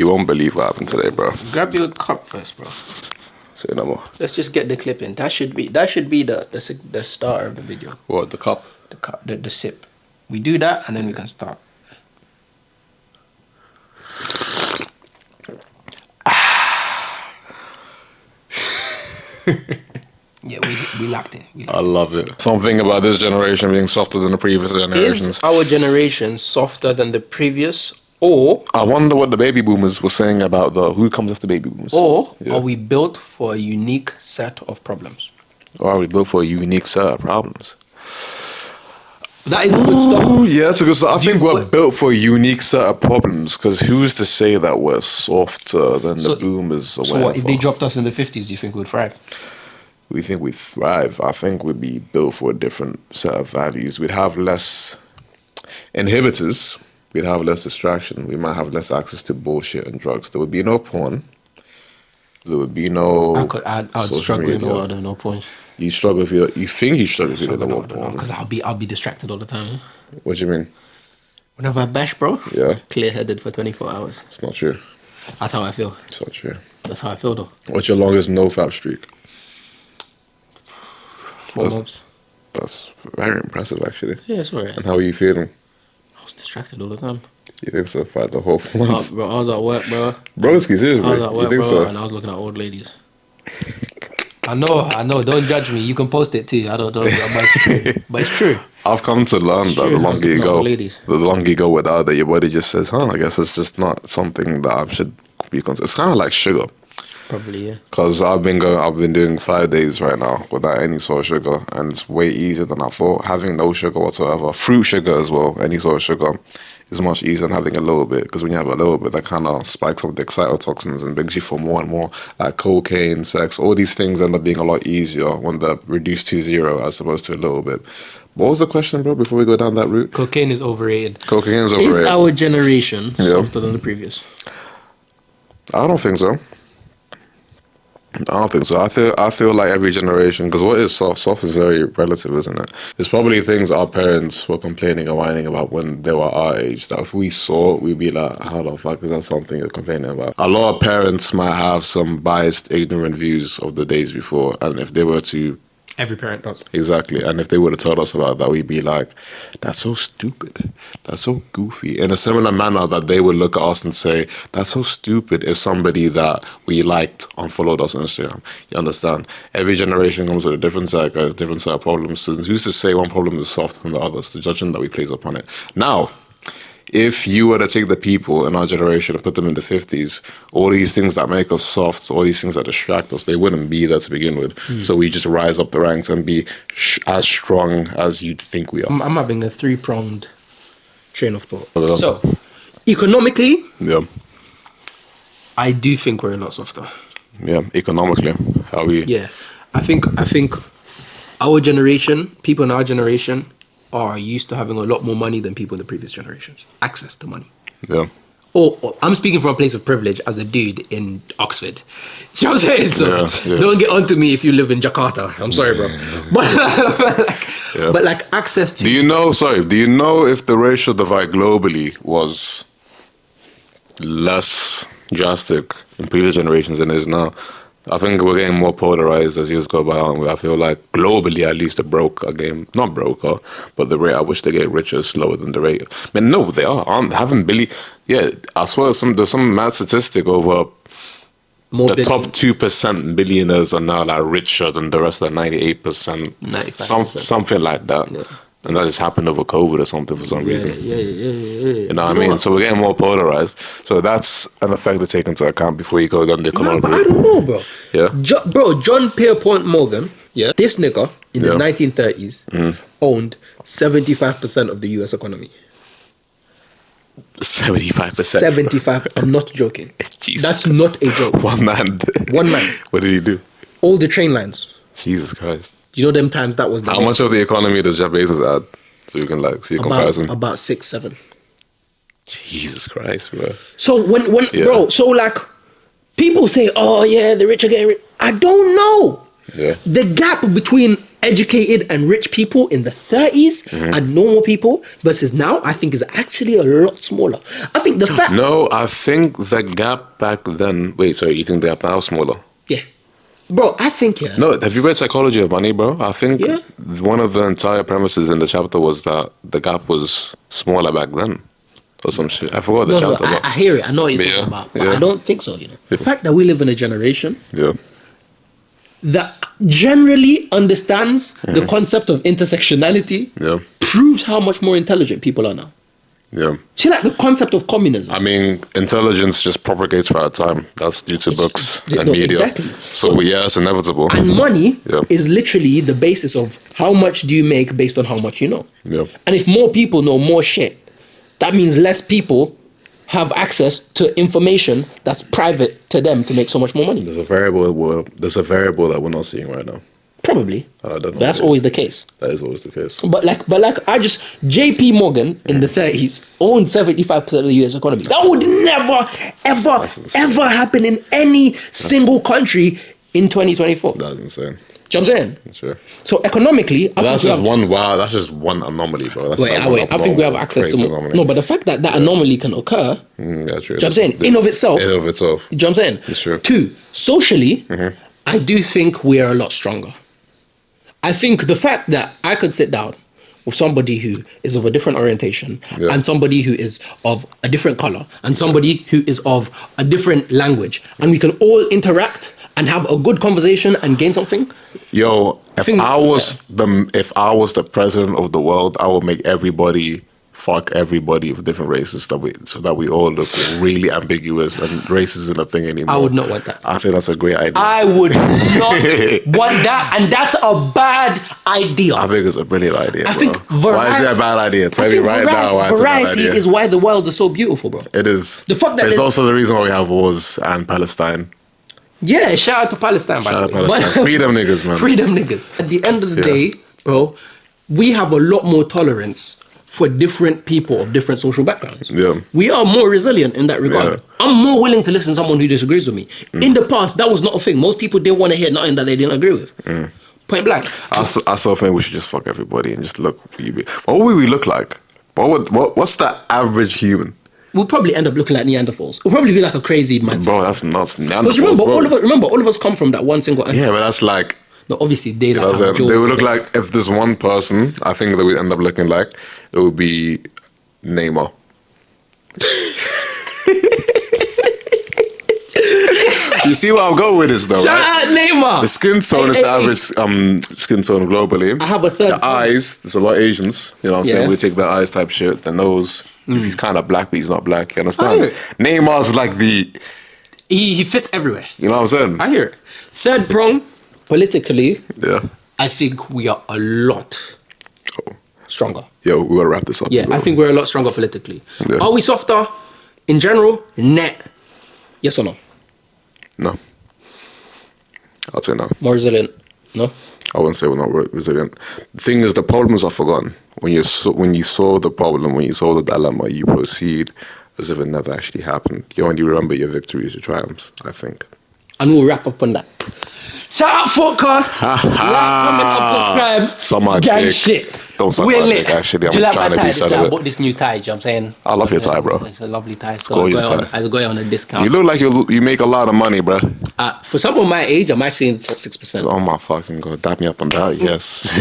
You won't believe what happened today, bro. Grab your cup first, bro. Say no more. Let's just get the clip in. That should be the start of the video. What, the cup? The cup, the sip. We do that and then we can start. Yeah, we locked it. I love it. Something about this generation being softer than the previous generations. Is our generation softer than the previous, or I wonder what the baby boomers were saying about who comes after baby boomers. Or are we built for a unique set of problems? Or are we built for a unique set of problems? That is a good start. Yeah, that's a good start. I think we're built for a unique set of problems, because who's to say that we're softer than the boomers or whatever? So what, if they dropped us in the 50s, do you think we'd thrive? We think we'd thrive. I think we'd be built for a different set of values. We'd have less inhibitors. We'd have less distraction. We might have less access to bullshit and drugs. There would be no porn. There would be no I'd struggle in the world of no porn. You struggle if you think you struggle if you don't know what porn. Because I'll be distracted all the time. What do you mean? Whenever I bash, bro, yeah, clear-headed for 24 hours. It's not true. That's how I feel. It's not true. That's how I feel, though. What's your longest no-fap streak? 4 months. That's very impressive, actually. Yeah, it's alright. And how are you feeling? I was distracted all the time. You think so? Fight the whole 4 months? Bro, I was at work, bro. Broski, seriously? I was at work, you think bro, so? and I was looking at old ladies. I know. Don't judge me. You can post it too. But it's true. But it's true. I've come to learn that the longer you go without it, your body just says, I guess it's just not something that I should be considered. It's kind of like sugar. Probably, yeah. Because I've been doing 5 days right now without any sort of sugar, and it's way easier than I thought. Having no sugar whatsoever, fruit sugar as well, any sort of sugar, is much easier than having a little bit. Because when you have a little bit, that kind of spikes up the excitotoxins and makes you feel more and more like cocaine, sex. All these things end up being a lot easier when they're reduced to zero as opposed to a little bit. What was the question, bro? Before we go down that route, cocaine is overrated. Cocaine is overrated. Is our generation softer than the previous? I don't think so. I don't think so. I feel like every generation, because what is soft? Soft is very relative, isn't it? There's probably things our parents were complaining and whining about when they were our age that if we saw it, we'd be like, how the fuck is that something you're complaining about? A lot of parents might have some biased, ignorant views of the days before, and if they were to... Every parent does. Exactly. And if they would have told us about that, we'd be like, that's so stupid. That's so goofy. In a similar manner that they would look at us and say, that's so stupid if somebody that we liked unfollowed us on Instagram. You understand? Every generation comes with a different set of different set of problems. So who's to say one problem is softer than the others? The judgment that we place upon it. Now, if you were to take the people in our generation and put them in the 50s, all these things that make us soft, all these things that distract us, they wouldn't be there to begin with. So we just rise up the ranks and be as strong as you'd think we are. I'm having a 3-pronged train of thought. So, economically, I do think we're a lot softer. Yeah, economically. How we... Yeah, I think our generation, people in our generation, are used to having a lot more money than people in the previous generations. Access to money. Yeah. Or I'm speaking from a place of privilege as a dude in Oxford. You know what I'm saying? So don't get onto me if you live in Jakarta. I'm sorry, bro. But like access to... Do you know if the racial divide globally was less drastic in previous generations than it is now? I think we're getting more polarized as years go by, aren't we? I feel like globally, at least, not broker, but the rate at which they get richer is slower than the rate. I mean, no, they are. I swear there's some mad statistic over the top 2% billionaires are now like richer than the rest of the 98%. 95%. Something like that. Yeah. And that just happened over COVID or something for some reason. Yeah. You know what I mean? So we're getting more polarized. So that's an effect to take into account before you go down the economic route. I don't know, bro. Yeah. John Pierpont Morgan, this nigga in the 1930s owned 75% of the US economy. 75%? 75%. I'm not joking. Jesus. That's not a joke. One man. What did he do? All the train lines. Jesus Christ. You know them times that was the... How much of the economy does Jeff Bezos add? So you can see a comparison. About 6, 7. Jesus Christ, bro. So bro, so like people say, oh yeah, the rich are getting rich. I don't know. Yeah. The gap between educated and rich people in the 30s and normal people versus now, I think is actually a lot smaller. I think the fact... No, I think the gap back then... Wait, sorry, you think the gap now is smaller? Yeah. Bro, I think, No, have you read Psychology of Money, bro? I think Yeah. one of the entire premises in the chapter was that the gap was smaller back then. Or some shit. I forgot the No, chapter. I hear it. I know what you're Yeah, talking about. But yeah. I don't think so, you know. The fact that we live in a generation Yeah. that generally understands the concept of intersectionality Yeah. proves how much more intelligent people are now. Yeah. See, like the concept of communism. I mean, intelligence just propagates throughout time. That's due to books and no, media. exactly. So, yeah, it's inevitable. And money Yeah. is literally the basis of how much do you make based on how much you know. Yeah. And if more people know more shit, that means less people have access to information that's private to them to make so much more money. There's a variable that we're not seeing right now. Probably. I don't know. But that's always the case. That is always the case. But JP Morgan in the 30s owned 75% of the US economy. That would never, ever happen in any single country in 2024. That's insane. Do you know what I'm saying? Sure. So economically, That's just one anomaly, bro. That's Wait, like one I think we have access to crazy more. anomaly. No, but the fact that anomaly can occur, Yeah, true. do you know what I'm saying? In of itself. In of itself. Do you know what I'm saying? It's true. 2, socially, I do think we are a lot stronger. I think the fact that I could sit down with somebody who is of a different orientation and somebody who is of a different color and somebody who is of a different language and we can all interact and have a good conversation and gain something. Yo, if think- I was the president of the world, I would make everybody fuck everybody of different races so that we all look really ambiguous and race isn't a thing anymore. I would not want that. I think that's a great idea. I would not want that, and that's a bad idea. I think it's a brilliant idea, I bro. think Why is it a bad idea? Tell me right now why it's a bad variety idea. is why the world is so beautiful, bro. It is. The fact that it's there's- also the reason why we have wars and Palestine. Yeah, shout out to Palestine, by Shout the out way. Palestine. Freedom niggas, man. Freedom niggas. At the end of the Yeah. day, bro, we have a lot more tolerance for different people of different social backgrounds. Yeah. We are more resilient in that regard. Yeah. I'm more willing to listen to someone who disagrees with me. In the past, that was not a thing. Most people didn't want to hear nothing that they didn't agree with. Point blank. I still think we should just fuck everybody and just look. What would we look like? What's the average human? We'll probably end up looking like Neanderthals. We'll probably be like a crazy man. Bro, that's nuts. Because remember, all of us come from that one single ancestor. Yeah, but that's like. No, obviously they You know like what I'm have saying? They would jaws. look like, if there's one person I think that we end up looking like, it would be Neymar. You see where I'm going with this though, Shout right? out Neymar. The skin tone is Hey, the hey, average skin tone globally. I have a third The eyes, there's a lot of Asians, you know what I'm Yeah. saying? We take the eyes type shit. The nose, he's kind of black, but he's not black. You I understand? hear it. Neymar's like He fits everywhere. you know what I'm saying? I hear it. Third prong, politically, Yeah. I think we are a lot stronger. Yo, we gotta wrap this up. Yeah, bro. I think we're a lot stronger politically. Yeah. Are we softer in general? Net. Yes or no? No. I'll say no. More resilient? No? I wouldn't say we're not resilient. The thing is, the problems are forgotten. When you saw the problem, when you saw the dilemma, you proceed as if it never actually happened. You only remember your victories, your triumphs, I think. And we'll wrap up on that. Shout out Forecast. Like, comment, and subscribe. Suck my Gang dick. shit. Don't suck We're my lit. dick, actually. Do you I'm like trying my to tie? be This year? I celibate. bought this new tie, do you know what I'm saying? I love your tie, bro. It's a lovely tie. It's gorgeous tie. I got it on a discount. You look like you make a lot of money, bro. For someone my age, I'm actually in the top 6%. Oh my fucking god, dap me up on that, yes.